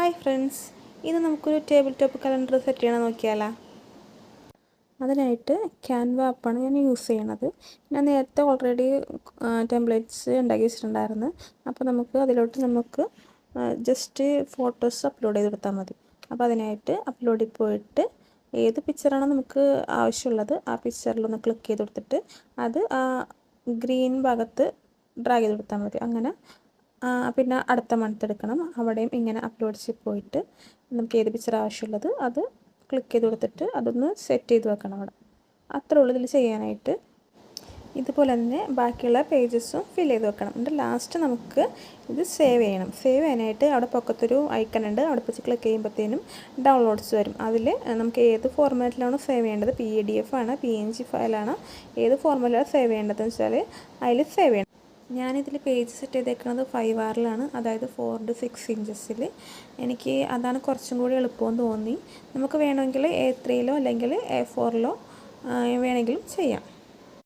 Hi friends, ഇന്ന് നമുക്കൊരു table top calendar set ചെയ്യണം നോക്കിയാലോ. അതിനായിട്ട് ക്യാൻവ ആപ്പാണ് ഞാൻ യൂസ് ചെയ്യണത്. ഞാൻ നേരത്തെ ഓൾറെഡി ടെംപ്ലേറ്റ്സ് ഉണ്ടാക്കി വെച്ചിട്ടുണ്ടായിരുന്നു. അപ്പോൾ നമുക്ക് ജസ്റ്റ് ഫോട്ടോസ് അപ്ലോഡ് ചെയ്ത് കൊടുത്താൽ മതി. അപ്പോൾ അതിനായിട്ട് അപ്ലോഡിൽ പോയിട്ട് ഏത് പിക്ചറാണോ നമുക്ക് ആവശ്യമുള്ളത് ആ പിക്ചറിലൊന്ന് ക്ലിക്ക് ചെയ്ത് കൊടുത്തിട്ട് അത് ആ ഗ്രീൻ ഭാഗത്ത് ഡ്രാഗ് ചെയ്ത് കൊടുത്താൽ മതി. അങ്ങനെ പിന്നെ അടുത്ത മന്ത് എടുക്കണം. അവിടെയും ഇങ്ങനെ അപ്ലോഡ്സിൽ പോയിട്ട് നമുക്ക് ഏത് പിക്ചർ ആവശ്യമുള്ളത് അത് ക്ലിക്ക് ചെയ്ത് കൊടുത്തിട്ട് അതൊന്ന് സെറ്റ് ചെയ്ത് വെക്കണം അവിടെ. അത്രേ ഉള്ളൂ ഇതിൽ ചെയ്യാനായിട്ട്. ഇതുപോലെ തന്നെ ബാക്കിയുള്ള പേജസും ഫിൽ ചെയ്ത് വെക്കണം. എന്നിട്ട് ലാസ്റ്റ് നമുക്ക് ഇത് സേവ് ചെയ്യണം. സേവ് ചെയ്യാനായിട്ട് അവിടെ പൊക്കത്തൊരു ഐക്കൺ ഉണ്ട്. അവിടെ വെച്ച് ക്ലിക്ക് ചെയ്യുമ്പോഴത്തേനും ഡൗൺലോഡ്സ് വരും. അതിൽ നമുക്ക് ഏത് ഫോർമാറ്റിലാണോ സേവ് ചെയ്യേണ്ടത്, PDF ആണ്, PNG ഫയലാണ്, ഏത് ഫോർമാറ്റിലാണ് സേവ് ചെയ്യേണ്ടതെന്ന് വെച്ചാൽ അതിൽ സേവ് ചെയ്യണം. ഞാനിതിൽ പേജ് സെറ്റ് ചെയ്തേക്കുന്നത് 5R അതായത് 4-6 ഇഞ്ചസിൽ. എനിക്ക് അതാണ് കുറച്ചും കൂടി എളുപ്പമെന്ന് തോന്നി. നമുക്ക് വേണമെങ്കിൽ A3 അല്ലെങ്കിൽ A4 വേണമെങ്കിലും ചെയ്യാം.